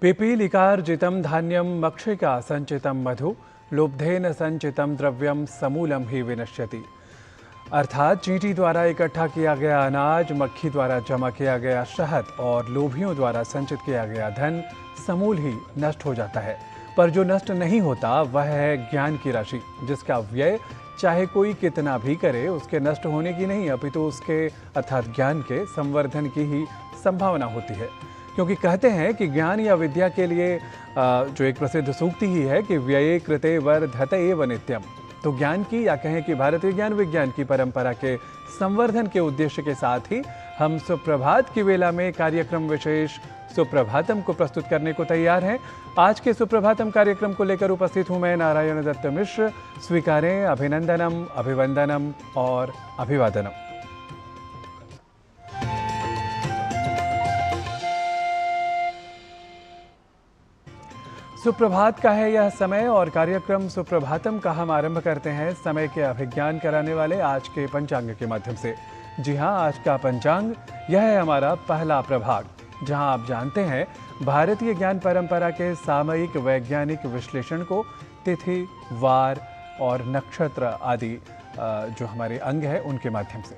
पिपीलिकार्जितं धान्यं मक्षिका संचितं मधु लुब्धेन संचितं द्रव्यम समूलम ही विनश्यति। अर्थात चींटी द्वारा इकट्ठा किया गया अनाज, मक्खी द्वारा जमा किया गया शहद और लोभियों द्वारा संचित किया गया धन समूल ही नष्ट हो जाता है। पर जो नष्ट नहीं होता वह है ज्ञान की राशि, जिसका व्यय चाहे कोई कितना भी करे उसके नष्ट होने की नहीं, अपितु उसके अर्थात ज्ञान के संवर्धन की ही संभावना होती है। क्योंकि कहते हैं कि ज्ञान या विद्या के लिए जो एक प्रसिद्ध सूक्ति ही है कि व्यये कृते वर्धते एव नित्यम। तो ज्ञान की या कहें कि भारतीय ज्ञान विज्ञान की परंपरा के संवर्धन के उद्देश्य के साथ ही हम सुप्रभात की वेला में कार्यक्रम विशेष सुप्रभातम को प्रस्तुत करने को तैयार हैं। आज के सुप्रभातम कार्यक्रम को लेकर उपस्थित हूं मैं नारायण दत्त मिश्र। स्वीकारें अभिनंदनम, अभिवंदनम और अभिवादनम। सुप्रभात का है यह समय और कार्यक्रम सुप्रभातम का हम आरंभ करते हैं समय के अभिज्ञान कराने वाले आज के पंचांग के माध्यम से। जी हां, आज का पंचांग यह है हमारा पहला प्रभाग, जहां आप जानते हैं भारतीय ज्ञान परंपरा के सामयिक वैज्ञानिक विश्लेषण को तिथि, वार और नक्षत्र आदि जो हमारे अंग है उनके माध्यम से।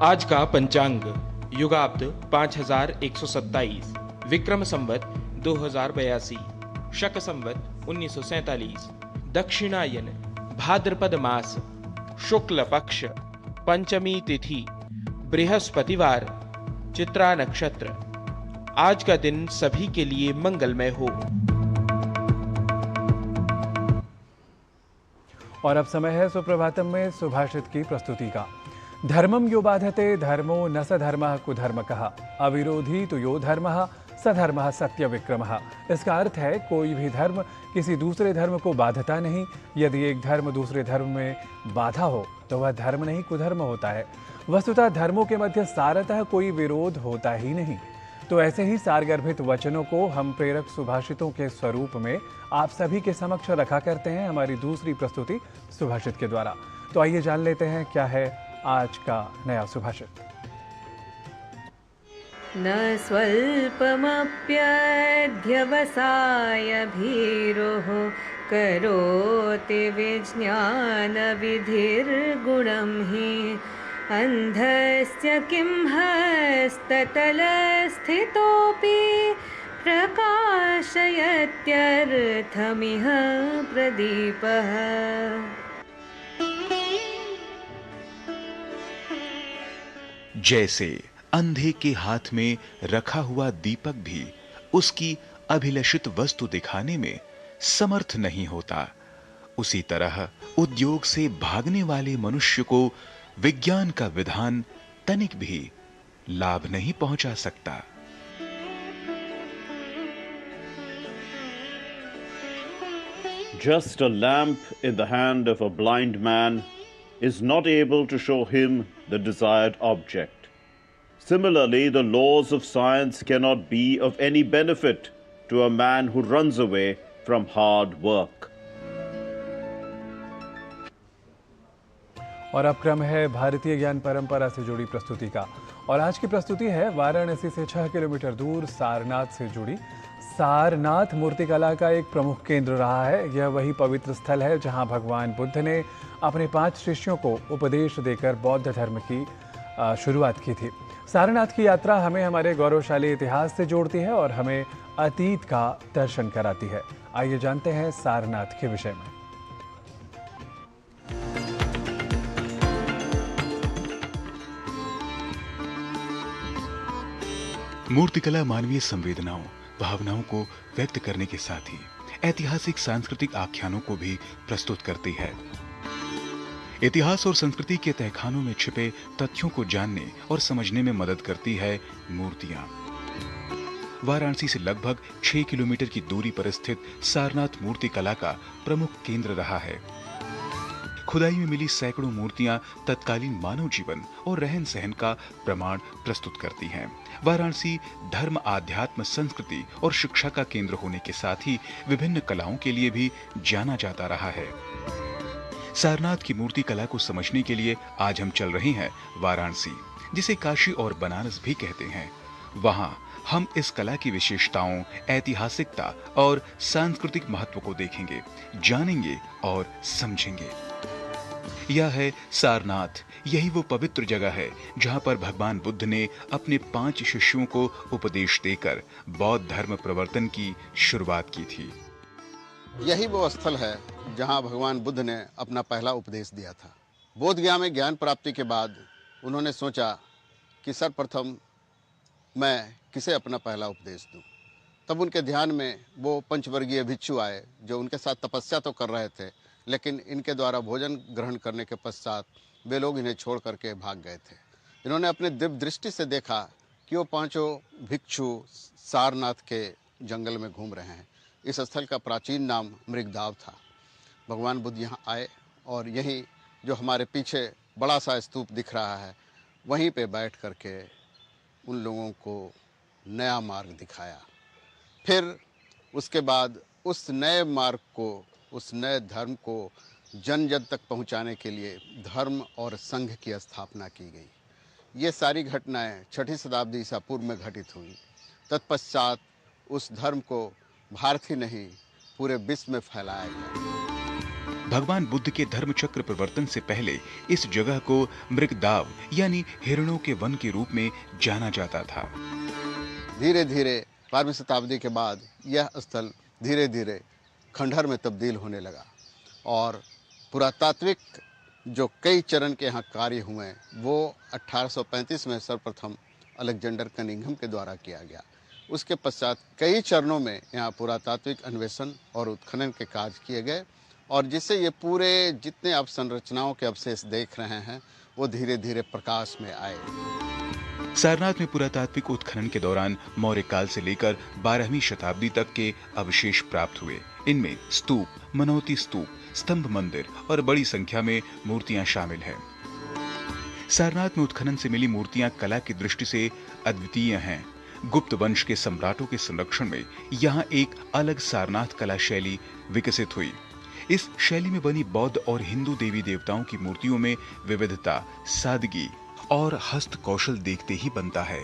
आज का पंचांग युगाब्द 5127, विक्रम संवत 2082, शक संवत 1947, दक्षिणायन भाद्रपद मास, शुक्ल पक्ष, पंचमी तिथि, बृहस्पतिवार, चित्रा नक्षत्र। आज का दिन सभी के लिए मंगलमय हो। और अब समय है सुप्रभातम में सुभाषित की प्रस्तुति का। धर्मम यो बाधते धर्मो न सधर्मः कुधर्मकः, अविरोधी तो यो धर्मः सधर्मः सत्य विक्रमः। इसका अर्थ है कोई भी धर्म किसी दूसरे धर्म को बाधता नहीं। यदि एक धर्म दूसरे धर्म में बाधा हो तो वह धर्म नहीं कुधर्म होता है। वस्तुतः धर्मों के मध्य सारतः कोई विरोध होता ही नहीं। तो ऐसे ही सारगर्भित वचनों को हम प्रेरक सुभाषितों के स्वरूप में आप सभी के समक्ष रखा करते हैं हमारी दूसरी प्रस्तुति सुभाषित के द्वारा। तो आइए जान लेते हैं क्या है आज का नया सुभाषित। न स्वल्पमप्यध्यवसायभीरुः करोति विज्ञानविधिर्गुणं हि अन्धस्य किं हस्ततलस्थितोऽपि प्रकाशयत्यर्थमिह प्रदीपः। जैसे अंधे के हाथ में रखा हुआ दीपक भी उसकी अभिलषित वस्तु दिखाने में समर्थ नहीं होता, उसी तरह उद्योग से भागने वाले मनुष्य को विज्ञान का विधान तनिक भी लाभ नहीं पहुंचा सकता। Just a lamp in the hand of a blind man is not able to show him the desired object. Similarly, the laws of science cannot be of any benefit to a man who runs away from hard work. और अब क्रम है भारतीय ज्ञान परंपरा से जुड़ी प्रस्तुति का। और आज की प्रस्तुति है वाराणसी से 6 किलोमीटर दूर सारनाथ से जुड़ी। सारनाथ मूर्तिकला का एक प्रमुख केंद्र रहा है। यह वही पवित्र स्थल है जहां भगवान बुद्ध ने अपने 5 शिष्यों को उपदेश देकर बौद्ध धर्म की शुरुआत की थी। सारनाथ की यात्रा हमें हमारे गौरवशाली इतिहास से जोड़ती है और हमें अतीत का दर्शन कराती है। आइए जानते हैं सारनाथ के विषय में। मूर्तिकला मानवीय संवेदनाओं, भावनाओं को व्यक्त करने के साथ ही ऐतिहासिक सांस्कृतिक आख्यानों को भी प्रस्तुत करती है। इतिहास और संस्कृति के तहखानों में छिपे तथ्यों को जानने और समझने में मदद करती है मूर्तियां। वाराणसी से लगभग 6 किलोमीटर की दूरी पर स्थित सारनाथ मूर्ति कला का प्रमुख केंद्र रहा है। खुदाई में मिली सैकड़ों मूर्तियां तत्कालीन मानव जीवन और रहन सहन का प्रमाण प्रस्तुत करती हैं। वाराणसी धर्म, आध्यात्म, संस्कृति और शिक्षा का केंद्र होने के साथ ही विभिन्न कलाओं के लिए भी जाना जाता रहा है। सारनाथ की मूर्ति कला को समझने के लिए आज हम चल रहे हैं वाराणसी, जिसे काशी और बनारस भी कहते हैं। वहां हम इस कला की विशेषताओं, ऐतिहासिकता और सांस्कृतिक महत्व को देखेंगे, जानेंगे और समझेंगे। यह है सारनाथ। यही वो पवित्र जगह है जहां पर भगवान बुद्ध ने अपने 5 शिष्यों को उपदेश देकर बौद्ध धर्म प्रवर्तन की शुरुआत की थी। यही वो स्थल है जहां भगवान बुद्ध ने अपना पहला उपदेश दिया था। बोध गया में ज्ञान प्राप्ति के बाद उन्होंने सोचा कि सर्वप्रथम मैं किसे अपना पहला उपदेश दूं। तब उनके ध्यान में वो पंचवर्गीय भिक्षु आए जो उनके साथ तपस्या तो कर रहे थे, लेकिन इनके द्वारा भोजन ग्रहण करने के पश्चात वे लोग इन्हें छोड़ करके भाग गए थे। इन्होंने अपने दिव्य दृष्टि से देखा कि वो 5 भिक्षु सारनाथ के जंगल में घूम रहे हैं। इस स्थल का प्राचीन नाम मृगदाव था। भगवान बुद्ध यहाँ आए और यहीं जो हमारे पीछे बड़ा सा स्तूप दिख रहा है, वहीं पे बैठ करके उन लोगों को नया मार्ग दिखाया। फिर उसके बाद उस नए मार्ग को, उस नए धर्म को जन जन तक पहुंचाने के लिए धर्म और संघ की स्थापना की गई। ये सारी घटनाएं 6वीं शताब्दी ईसा पूर्व में घटित हुई। तत्पश्चात उस धर्म को भारत ही नहीं पूरे विश्व में फैलाया गया। भगवान बुद्ध के धर्म चक्र प्रवर्तन से पहले इस जगह को मृगदाव यानी हिरणों के वन के रूप में जाना जाता था। धीरे धीरे 12वीं शताब्दी के बाद यह स्थल धीरे धीरे खंडहर में तब्दील होने लगा और पुरातात्विक जो कई चरण के यहाँ कार्य हुए वो 1835 में सर्वप्रथम अलेक्जेंडर कनिंघम के द्वारा किया गया। उसके पश्चात कई चरणों में यहाँ पुरातात्विक अन्वेषण और उत्खनन के कार्य किए गए और जिससे ये पूरे जितने आप संरचनाओं के अवशेष देख रहे हैं वो धीरे धीरे प्रकाश में आए। सारनाथ में पुरातात्विक उत्खनन के दौरान मौर्य काल से लेकर 12वीं शताब्दी तक के अवशेष प्राप्त हुए। इनमें स्तूप, मनौती स्तूप, स्तंभ मंदिर और बड़ी संख्या में मूर्तियां शामिल हैं। सारनाथ में उत्खनन से मिली मूर्तियां कला की दृष्टि से अद्वितीय हैं। गुप्त वंश के सम्राटों के संरक्षण में यहाँ एक अलग सारनाथ कला शैली विकसित हुई। इस शैली में बनी बौद्ध और हिंदू देवी देवताओं की मूर्तियों में विविधता, सादगी और हस्त कौशल देखते ही बनता है।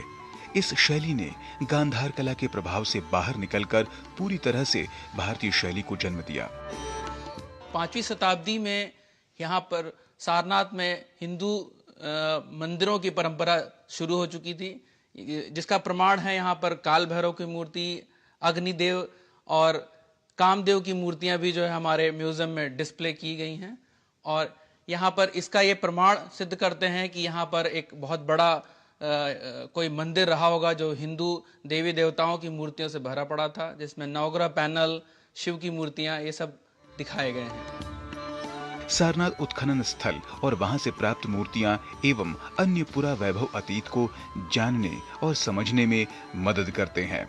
इस शैली ने गांधार कला के प्रभाव से बाहर निकलकर पूरी तरह से भारतीय शैली को जन्म दिया। 5वीं शताब्दी में यहाँ पर सारनाथ में हिंदू मंदिरों की परंपरा शुरू हो चुकी थी, जिसका प्रमाण है यहाँ पर काल भैरव की मूर्ति, अग्निदेव और कामदेव की मूर्तियां भी जो है हमारे म्यूजियम में डिस्प्ले की गई हैं। और यहाँ पर इसका ये प्रमाण सिद्ध करते हैं कि यहाँ पर एक बहुत बड़ा कोई मंदिर रहा होगा जो हिंदू देवी देवताओं की मूर्तियों से भरा पड़ा था, जिसमें नवग्रह पैनल, शिव की मूर्तियां, ये सब दिखाए गए हैं। सारनाथ उत्खनन स्थल और वहां से प्राप्त मूर्तियां एवं अन्य पुरा वैभव अतीत को जानने और समझने में मदद करते हैं।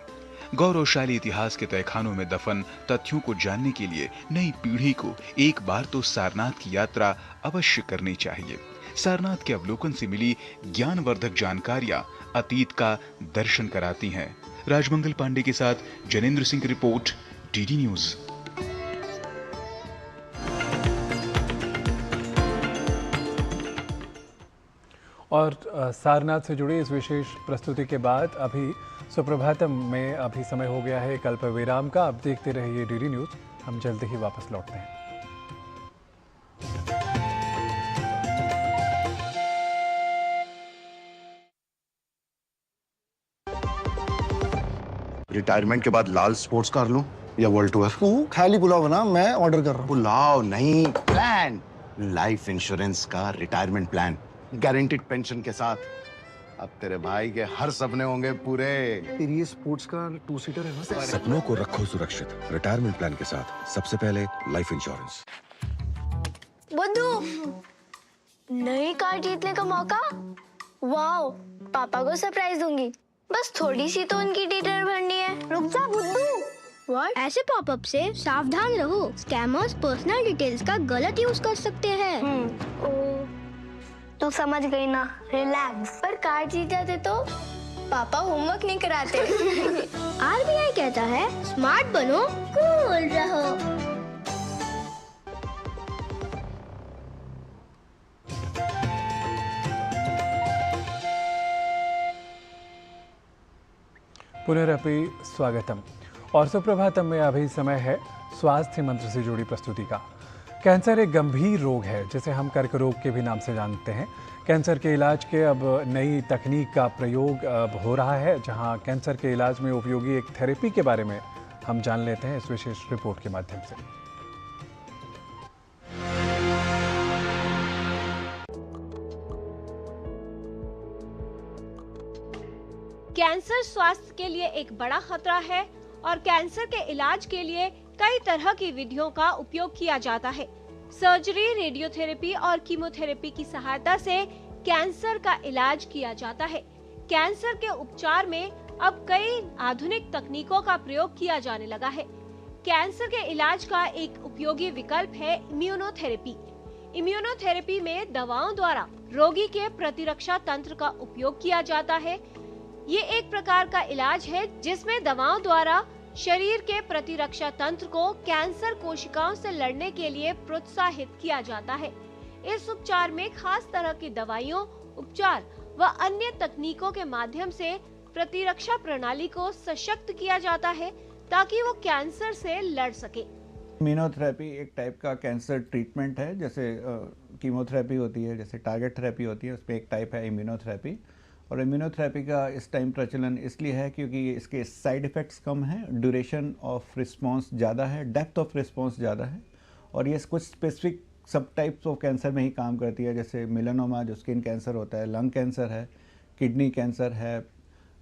गौरवशाली इतिहास के तहखानों में दफन तथ्यों को जानने के लिए नई पीढ़ी को एक बार तो सारनाथ की यात्रा अवश्य करनी चाहिए। सारनाथ के अवलोकन से मिली ज्ञानवर्धक जानकारियां अतीत का दर्शन कराती हैं। राजमंगल पांडे के साथ जनेंद्र सिंह की रिपोर्ट, डीडी न्यूज। और सारनाथ से जुड़ी इस विशेष प्रस्तुति के बाद अभी सुप्रभातम में अभी समय हो गया है कल्प विराम का। अब देखते रहिए डीडी न्यूज। हम जल्द ही वापस लौटते हैं। रिटायरमेंट के बाद लाल स्पोर्ट्स कार लूं या वर्ल्ड टूर? तू खाली पुलाव बना, मैं ऑर्डर कर रहा हूँ। पुलाव नहीं, प्लान। लाइफ इंश्योरेंस का रिटायरमेंट प्लान, गारंटीड पेंशन के साथ। अब तेरे भाई के हर सपने होंगे पूरे। तेरी ये स्पोर्ट्स कार 2 सीटर है ना? सपनों को रखो सुरक्षित रिटायरमेंट प्लान के साथ। सबसे पहले लाइफ इंश्योरेंस। बुद्धू, नई कार जीतने का मौका। वाओ, पापा को सरप्राइज दूंगी। बस थोड़ी सी तो उनकी डिटेल भरनी है। रुक जा बुद्धू। व्हाट? ऐसे पॉपअप से सावधान रहो। स्कैमर्स पर्सनल डिटेल्स का गलत यूज कर सकते हैं। तो समझ गई ना, रिलैक्स। पर कार जीत जाते तो पापा होमवर्क नहीं कराते। आरबीआई कहता है स्मार्ट बनो, कूल रहो। पुनरपि स्वागतम और सुप्रभातम में अभी समय है स्वास्थ्य मंत्र से जुड़ी प्रस्तुति का। कैंसर एक गंभीर रोग है जिसे हम कर्क रोग के भी नाम से जानते हैं। कैंसर के इलाज के अब नई तकनीक का प्रयोग अब हो रहा है, जहां कैंसर के इलाज में उपयोगी एक थेरेपी के बारे में हम जान लेते हैं इस विशेष रिपोर्ट के माध्यम से। कैंसर स्वास्थ्य के लिए एक बड़ा खतरा है और कैंसर के इलाज के लिए कई तरह की विधियों का उपयोग किया जाता है। सर्जरी, रेडियोथेरेपी और कीमोथेरेपी की सहायता से कैंसर का इलाज किया जाता है। कैंसर के उपचार में अब कई आधुनिक तकनीकों का प्रयोग किया जाने लगा है। कैंसर के इलाज का एक उपयोगी विकल्प है इम्यूनोथेरेपी। इम्यूनोथेरेपी में दवाओं द्वारा रोगी के प्रतिरक्षा तंत्र का उपयोग किया जाता है। ये एक प्रकार का इलाज है जिसमें दवाओं द्वारा शरीर के प्रतिरक्षा तंत्र को कैंसर कोशिकाओं से लड़ने के लिए प्रोत्साहित किया जाता है। इस उपचार में खास तरह की दवाइयों, उपचार व अन्य तकनीकों के माध्यम से प्रतिरक्षा प्रणाली को सशक्त किया जाता है ताकि वो कैंसर से लड़ सके। इम्यूनोथेरेपी एक टाइप का कैंसर ट्रीटमेंट है। जैसे कीमोथेरेपी होती है, जैसे टारगेट थेरेपी होती है, उसमें एक टाइप है इम्यूनोथेरेपी। और इम्यूनोथेरेपी का इस टाइम प्रचलन इसलिए है क्योंकि इसके साइड इफ़ेक्ट्स कम हैं, ड्यूरेशन ऑफ रिस्पांस ज़्यादा है, डेप्थ ऑफ रिस्पांस ज़्यादा है और ये कुछ स्पेसिफिक सब टाइप्स ऑफ कैंसर में ही काम करती है। जैसे मेलानोमा जो स्किन कैंसर होता है, लंग कैंसर है, किडनी कैंसर है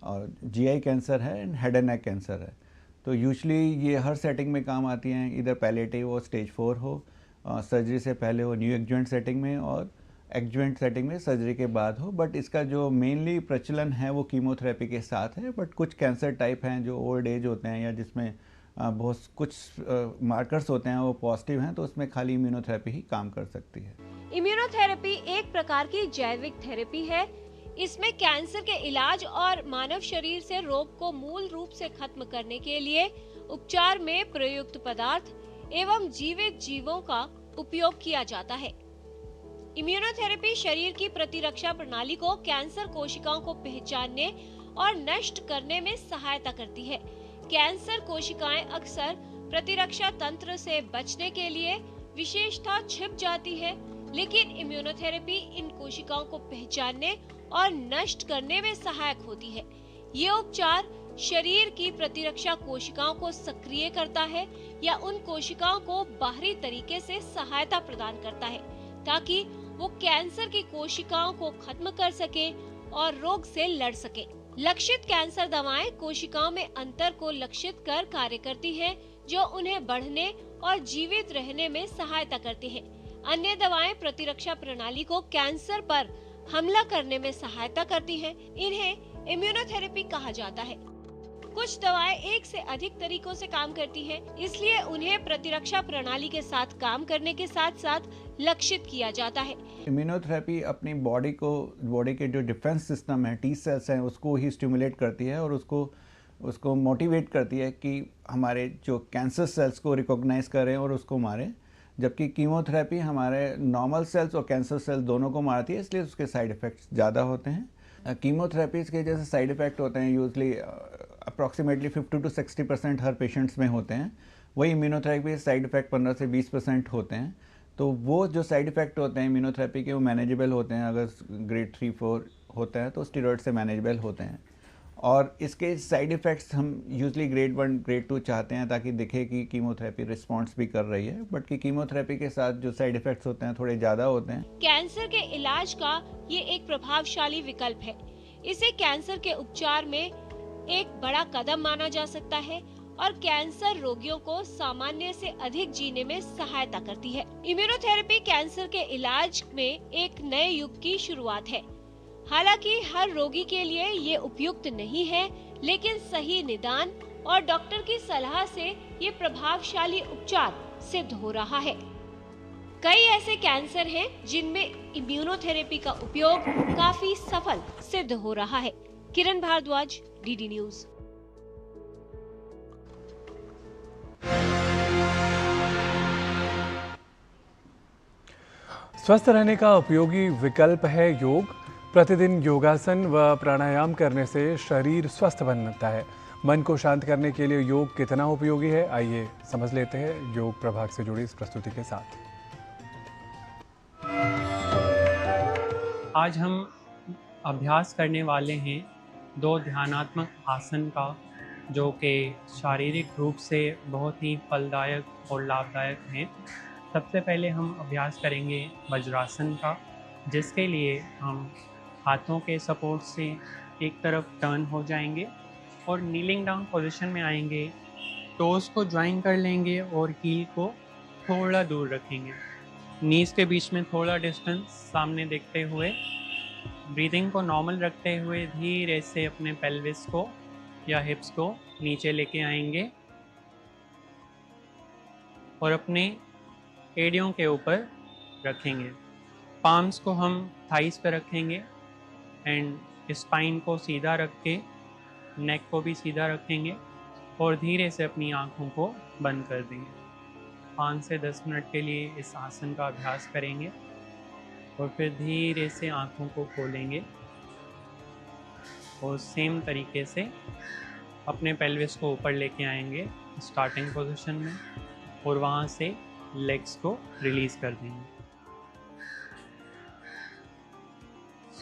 और जीआई कैंसर है and head and neck cancer है। तो यूजुअली ये हर सेटिंग में काम आती हैं, इधर पैलेटिव हो, स्टेज 4 हो, सर्जरी से पहले हो न्यू एडजुवेंट सेटिंग में और एडजुवेंट सेटिंग में सर्जरी के बाद हो। बट इसका जो मेनली प्रचलन है वो कीमोथेरेपी के साथ है। बट कुछ कैंसर टाइप हैं जो ओल्ड एज होते हैं या जिसमें बहुत कुछ मार्कर्स होते हैं वो पॉजिटिव हैं, तो उसमें खाली इम्यूनोथेरेपी ही काम कर सकती है। इम्यूनोथेरेपी एक प्रकार की जैविक थेरेपी है। इसमें कैंसर के इलाज और मानव शरीर से रोग को मूल रूप से खत्म करने के लिए उपचार में प्रयुक्त पदार्थ एवं जीवित जीवों का उपयोग किया जाता है। इम्यूनोथेरेपी शरीर की प्रतिरक्षा प्रणाली को कैंसर कोशिकाओं को पहचानने और नष्ट करने में सहायता करती है। कैंसर कोशिकाएं अक्सर प्रतिरक्षा तंत्र से बचने के लिए विशेषता छिप जाती है, लेकिन इम्यूनोथेरेपी इन कोशिकाओं को पहचानने और नष्ट करने में सहायक होती है। ये उपचार शरीर की प्रतिरक्षा कोशिकाओं को सक्रिय करता है या उन कोशिकाओं को बाहरी तरीके से सहायता प्रदान करता है ताकि वो कैंसर की कोशिकाओं को खत्म कर सके और रोग से लड़ सके। लक्षित कैंसर दवाएं कोशिकाओं में अंतर को लक्षित कर कार्य करती हैं, जो उन्हें बढ़ने और जीवित रहने में सहायता करती हैं। अन्य दवाएं प्रतिरक्षा प्रणाली को कैंसर पर हमला करने में सहायता करती हैं। इन्हें इम्यूनोथेरेपी कहा जाता है। कुछ दवाएं एक से अधिक तरीकों से काम करती हैं, इसलिए उन्हें प्रतिरक्षा प्रणाली के साथ काम करने के साथ साथ लक्षित किया जाता है। इम्यूनोथेरेपी अपनी बॉडी के जो डिफेंस सिस्टम है, टी सेल्स हैं, उसको ही स्टिमुलेट करती है और उसको मोटिवेट करती है कि हमारे जो कैंसर सेल्स को रिकॉग्नाइज करें और उसको मारें। जबकि कीमोथेरेपी हमारे नॉर्मल सेल्स और कैंसर सेल्स दोनों को मारती है, इसलिए उसके साइड इफ़ेक्ट्स ज़्यादा होते हैं। कीमोथेरेपीज़ के जैसे साइड इफ़ेक्ट होते हैं usually approximately 50 to 60% her patients में होते हैं। वही इम्यूनोथेरेपी साइड इफ़ेक्ट 15 से 20% होते हैं। तो वो जो साइड इफ़ेक्ट होते हैं इम्यूनोथेरेपी के वो मैनेजेबल होते हैं। अगर ग्रेड 3-4 होता है तो स्टेरॉइड से मैनेजेबल होते हैं। और इसके साइड इफ़ेक्ट्स हम यूजली ग्रेड 1, ग्रेड 2 चाहते हैं ताकि दिखे कि कीमोथेरेपी रिस्पॉन्स भी कर रही है। बट कि कीमोथेरेपी के साथ जो साइड इफ़ेक्ट्स होते हैं थोड़े ज़्यादा होते हैं। कैंसर के इलाज का ये एक प्रभावशाली विकल्प है। इसे कैंसर के उपचार में एक बड़ा कदम माना जा सकता है और कैंसर रोगियों को सामान्य से अधिक जीने में सहायता करती है। इम्यूनोथेरेपी कैंसर के इलाज में एक नए युग की शुरुआत है। हालांकि हर रोगी के लिए ये उपयुक्त नहीं है, लेकिन सही निदान और डॉक्टर की सलाह से ये प्रभावशाली उपचार सिद्ध हो रहा है। कई ऐसे कैंसर हैं जिनमें इम्यूनोथेरेपी का उपयोग काफी सफल सिद्ध हो रहा है। किरण भारद्वाज, डीडी न्यूज। स्वस्थ रहने का उपयोगी विकल्प है योग। प्रतिदिन योगासन व प्राणायाम करने से शरीर स्वस्थ बनता है। मन को शांत करने के लिए योग कितना उपयोगी है, आइए समझ लेते हैं योग प्रभाग से जुड़ी इस प्रस्तुति के साथ। आज हम अभ्यास करने वाले हैं 2 ध्यानात्मक आसन का, जो कि शारीरिक रूप से बहुत ही फलदायक और लाभदायक हैं। सबसे पहले हम अभ्यास करेंगे वज्रासन का, जिसके लिए हम हाथों के सपोर्ट से एक तरफ टर्न हो जाएंगे और नीलिंग डाउन पोजीशन में आएंगे। टोज़ को ज्वाइन कर लेंगे और हील को थोड़ा दूर रखेंगे। नीज के बीच में थोड़ा डिस्टेंस सामने देखते हुए, ब्रीदिंग को नॉर्मल रखते हुए धीरे से अपने पेल्विस को या हिप्स को नीचे लेके आएंगे और अपने एड़ियों के ऊपर रखेंगे। पाम्स को हम थाइस पे रखेंगे एंड स्पाइन को सीधा रख के नेक को भी सीधा रखेंगे और धीरे से अपनी आँखों को बंद कर देंगे। 5 से 10 मिनट के लिए इस आसन का अभ्यास करेंगे और फिर धीरे से आँखों को खोलेंगे और सेम तरीके से अपने पेल्विस को ऊपर लेके आएंगे स्टार्टिंग पोजीशन में और वहाँ से लेग्स को रिलीज़ कर देंगे।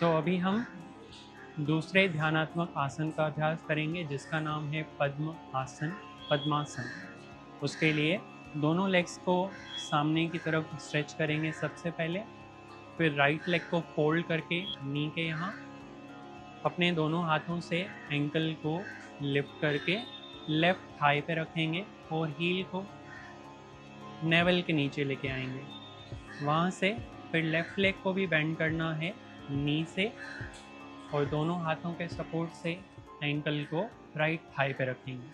अभी हम दूसरे ध्यानात्मक आसन का अभ्यास करेंगे, जिसका नाम है पद्म आसन, पद्मासन। उसके लिए दोनों लेग्स को सामने की तरफ स्ट्रेच करेंगे सबसे पहले, फिर राइट लेग को फोल्ड करके नी के यहाँ अपने दोनों हाथों से एंकल को लिफ्ट करके लेफ्ट थाई पे रखेंगे और हील को नेवल के नीचे लेके आएंगे। वहाँ से फिर लेफ्ट लेग को भी बेंड करना है नी से और दोनों हाथों के सपोर्ट से एंकल को राइट थाई पे रखेंगे।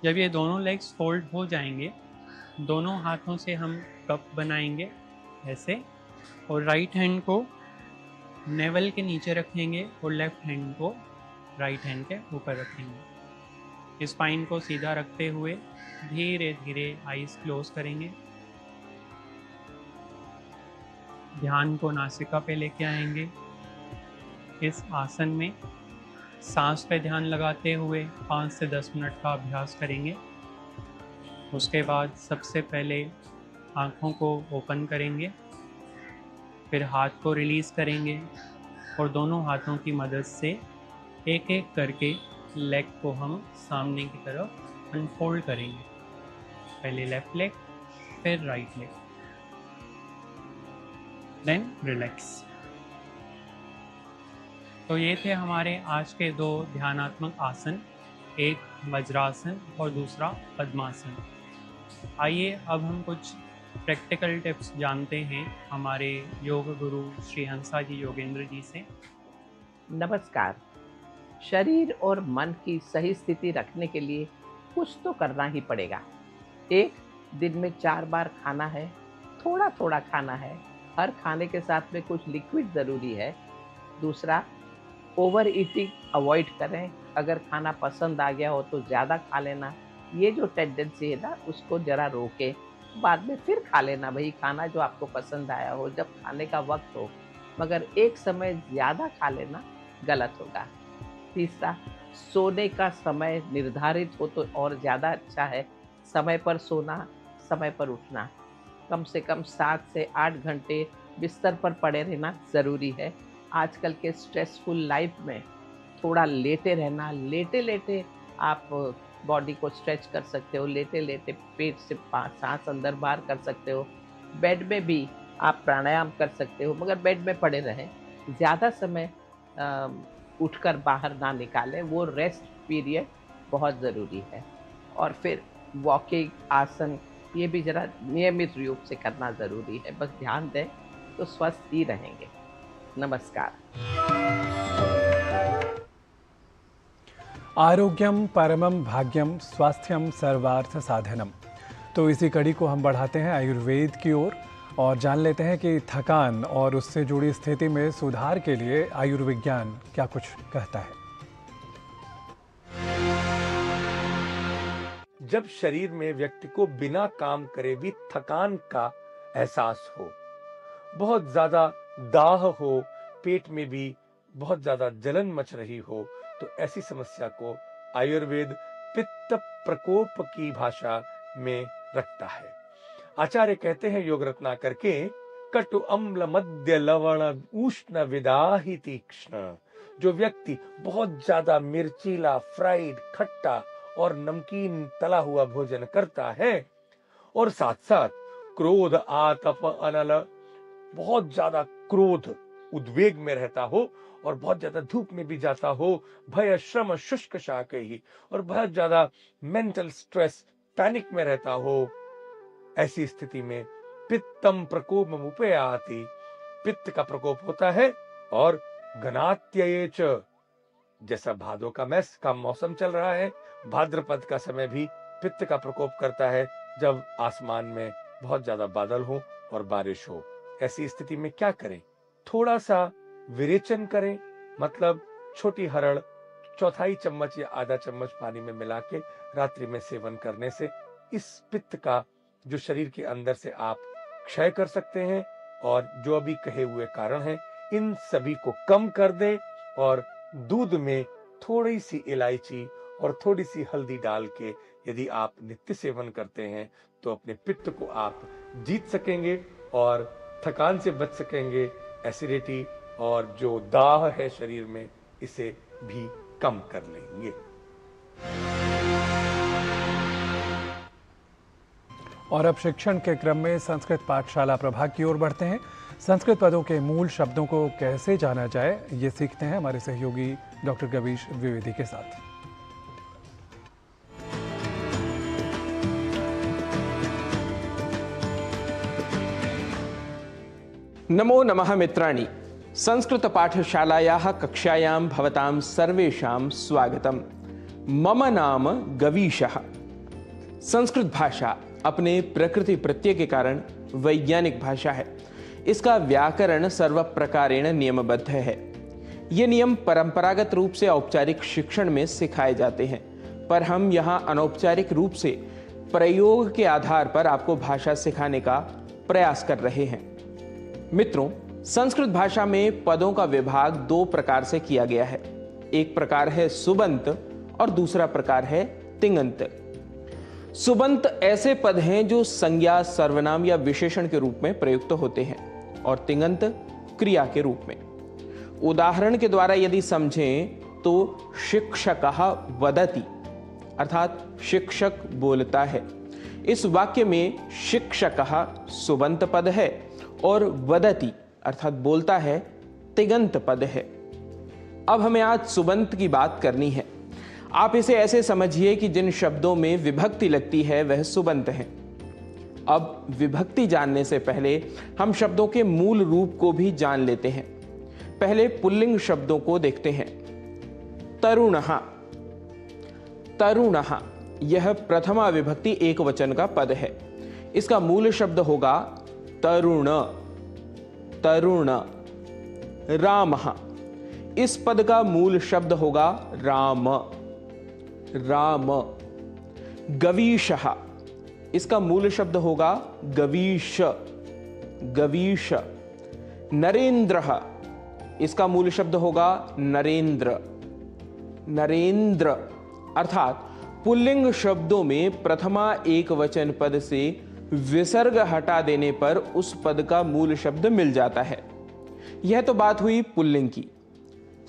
जब ये दोनों लेग्स फोल्ड हो जाएंगे, दोनों हाथों से हम कप बनाएंगे ऐसे और राइट हैंड को नेवल के नीचे रखेंगे और लेफ्ट हैंड को राइट हैंड के ऊपर रखेंगे। स्पाइन को सीधा रखते हुए धीरे धीरे आईज क्लोज करेंगे। ध्यान को नासिका पे लेके आएंगे। इस आसन में सांस पे ध्यान लगाते हुए 5 से 10 मिनट का अभ्यास करेंगे। उसके बाद सबसे पहले आँखों को ओपन करेंगे, फिर हाथ को रिलीज़ करेंगे और दोनों हाथों की मदद से एक एक करके लेग को हम सामने की तरफ अनफोल्ड करेंगे। पहले लेफ्ट लेग, फिर राइट लेग, देन रिलैक्स। तो ये थे हमारे आज के 2 ध्यानात्मक आसन, एक वज्रासन और दूसरा पद्मासन। आइए अब हम कुछ प्रैक्टिकल टिप्स जानते हैं हमारे योग गुरु श्री हंसा जी योगेंद्र जी से। नमस्कार। शरीर और मन की सही स्थिति रखने के लिए कुछ तो करना ही पड़ेगा। एक, दिन में 4 बार खाना है, थोड़ा थोड़ा खाना है, हर खाने के साथ में कुछ लिक्विड ज़रूरी है। दूसरा, ओवर ईटिंग अवॉइड करें। अगर खाना पसंद आ गया हो तो ज़्यादा खा लेना, ये जो टेंडेंसी है ना उसको ज़रा रोके, बाद में फिर खा लेना भाई खाना जो आपको पसंद आया हो जब खाने का वक्त हो, मगर एक समय ज़्यादा खा लेना गलत होगा। तीसरा, सोने का समय निर्धारित हो तो और ज़्यादा अच्छा है। समय पर सोना, समय पर उठना, कम से कम 7 से 8 घंटे बिस्तर पर पड़े रहना ज़रूरी है। आजकल के स्ट्रेसफुल लाइफ में थोड़ा लेटे रहना, लेटे लेटे आप बॉडी को स्ट्रेच कर सकते हो, लेटे लेटे पेट से सांस अंदर बाहर कर सकते हो। बेड में भी आप प्राणायाम कर सकते हो, मगर बेड में पड़े रहें, ज़्यादा समय उठकर बाहर ना निकालें, वो रेस्ट पीरियड बहुत ज़रूरी है। और फिर वॉकिंग, आसन, ये भी ज़रा नियमित रूप से करना ज़रूरी है। बस ध्यान दें तो स्वस्थ ही रहेंगे। नमस्कार। आरोग्यम परमम भाग्यम स्वास्थ्यम सर्वार्थ साधनम। तो इसी कड़ी को हम बढ़ाते हैं आयुर्वेद की ओर और जान लेते हैं कि थकान और उससे जुड़ी स्थिति में सुधार के लिए आयुर्विज्ञान क्या कुछ कहता है। जब शरीर में व्यक्ति को बिना काम करे भी थकान का एहसास हो, बहुत ज्यादा दाह हो, पेट में भी बहुत ज्यादा जलन मच रही हो, तो ऐसी समस्या को आयुर्वेद पित्त प्रकोप की भाषा में रखता है। आचार्य कहते हैं योग रत्नाकर के, कटु अम्ल मध्य लवण उष्ण विदाहि तीक्ष्ण। जो व्यक्ति बहुत ज्यादा मिर्चीला, फ्राइड, खट्टा और नमकीन तला हुआ भोजन करता है और साथ साथ क्रोध, आतप, अनल, बहुत ज्यादा क्रोध, उद्वेग में रहता हो और बहुत ज्यादा धूप में भी जाता हो, भय, श्रम, शुष्क शाकही, और बहुत ज्यादा मेंटल स्ट्रेस, पैनिक में रहता हो, ऐसी स्थिति में पित्तम प्रकोप मुपयाति, पित्त का प्रकोप होता है। और घनात्ययेच, जैसा भादों का मैस का मौसम चल रहा है, भाद्रपद का समय भी पित्त का प्रकोप करता है, जब आसमान में बहुत ज्यादा बादल हो और बारिश हो। ऐसी स्थिति में क्या करें? थोड़ा सा विरेचन करें, मतलब छोटी हरड़ चौथाई चम्मच या आधा चम्मच पानी में मिला के रात्रि में सेवन करने से इस पित्त का जो शरीर के अंदर से आप क्षय कर सकते हैं। और जो अभी कहे हुए कारण हैं, इन सभी को कम कर दें और दूध में थोड़ी सी इलायची और थोड़ी सी हल्दी डाल के यदि आप नित्य सेवन करते हैं तो अपने पित्त को आप जीत सकेंगे और थकान से बच सकेंगे। एसिडिटी और जो दाह है शरीर में, इसे भी कम कर लेंगे। और अब शिक्षण के क्रम में संस्कृत पाठशाला प्रभाग की ओर बढ़ते हैं। संस्कृत पदों के मूल शब्दों को कैसे जाना जाए, ये सीखते हैं हमारे सहयोगी डॉक्टर गवीश द्विवेदी के साथ। नमो नमः मित्राणि। संस्कृत पाठशालायाः कक्षायां भवतां सर्वेषां स्वागतम्। मम नाम गवीशः। संस्कृत भाषा अपने प्रकृति प्रत्यय के कारण वैज्ञानिक भाषा है। इसका व्याकरण सर्व प्रकारेण नियमबद्ध है। ये नियम परंपरागत रूप से औपचारिक शिक्षण में सिखाए जाते हैं, पर हम यहाँ अनौपचारिक रूप से प्रयोग के आधार पर आपको भाषा सिखाने का प्रयास कर रहे हैं। मित्रों, संस्कृत भाषा में पदों का विभाग दो प्रकार से किया गया है। एक प्रकार है सुबंत और दूसरा प्रकार है तिङन्त। सुबंत ऐसे पद हैं जो संज्ञा, सर्वनाम या विशेषण के रूप में प्रयुक्त होते हैं, और तिङन्त क्रिया के रूप में। उदाहरण के द्वारा यदि समझें तो शिक्षकः वदति, अर्थात शिक्षक बोलता है। इस वाक्य में शिक्षकः सुबंत पद है और वदति अर्थात बोलता है तिङन्त पद है। अब हमें आज सुबंत की बात करनी है। आप इसे ऐसे समझिए कि जिन शब्दों में विभक्ति लगती है वह सुबंत है। अब विभक्ति जानने से पहले हम शब्दों के मूल रूप को भी जान लेते हैं। पहले पुल्लिंग शब्दों को देखते हैं। तरुणः, तरुणः यह प्रथमा विभक्ति एक वचन का पद है। इसका मूल शब्द होगा तरुण, तरुण। रामः, इस पद का मूल शब्द होगा राम, राम। गवीशः, इसका मूल शब्द होगा गवीश, गवीश। नरेंद्रः, इसका मूल शब्द होगा नरेंद्र, नरेंद्र। अर्थात पुल्लिंग शब्दों में प्रथमा एक वचन पद से विसर्ग हटा देने पर उस पद का मूल शब्द मिल जाता है। यह तो बात हुई पुल्लिंग की।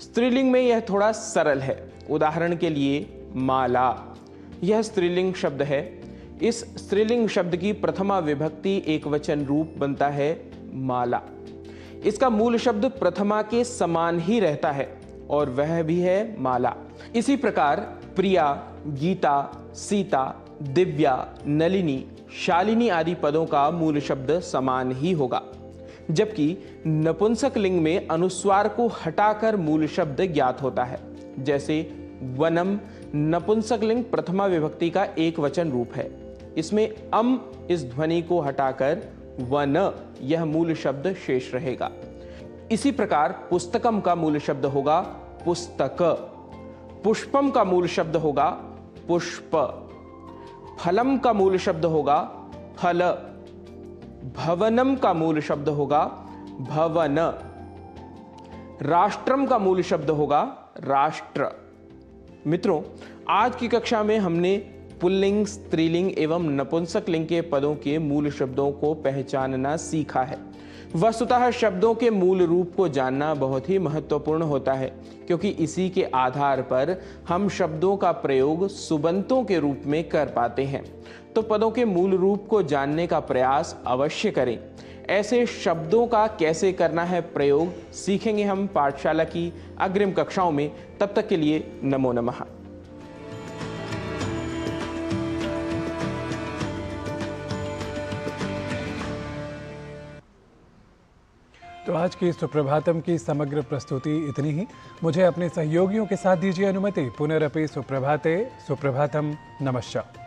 स्त्रीलिंग में यह थोड़ा सरल है। उदाहरण के लिए माला, यह स्त्रीलिंग शब्द है। इस स्त्रीलिंग शब्द की प्रथमा विभक्ति एक वचन रूप बनता है माला। इसका मूल शब्द प्रथमा के समान ही रहता है और वह भी है माला। इसी प्रकार प्रिया, गीता, सीता, दिव्या, नलिनी, शालिनी आदि पदों का मूल शब्द समान ही होगा, जबकि नपुंसक लिंग में अनुस्वार को हटाकर मूल शब्द ज्ञात होता है। जैसे वनम नपुंसक लिंग प्रथमा विभक्ति का एक वचन रूप है। इसमें इस ध्वनि को हटाकर वन यह मूल शब्द शेष रहेगा। इसी प्रकार पुस्तकम का मूल शब्द होगा पुस्तक, पुष्पम का मूल शब्द होगा पुष्प, फलम का मूल शब्द होगा फल, भवनम का मूल शब्द होगा भवन, राष्ट्रम का मूल शब्द होगा राष्ट्र। मित्रों, आज की कक्षा में हमने पुल्लिंग, स्त्रीलिंग एवं नपुंसक लिंग के पदों के मूल शब्दों को पहचानना सीखा है। वस्तुतः शब्दों के मूल रूप को जानना बहुत ही महत्वपूर्ण होता है, क्योंकि इसी के आधार पर हम शब्दों का प्रयोग सुबंतों के रूप में कर पाते हैं। तो पदों के मूल रूप को जानने का प्रयास अवश्य करें। ऐसे शब्दों का कैसे करना है प्रयोग सीखेंगे हम पाठशाला की अग्रिम कक्षाओं में। तब तक के लिए नमो नमः। तो आज की सुप्रभातम की समग्र प्रस्तुति इतनी ही। मुझे अपने सहयोगियों के साथ दीजिए अनुमति। पुनरपि सुप्रभाते, सुप्रभातम, नमस्कार।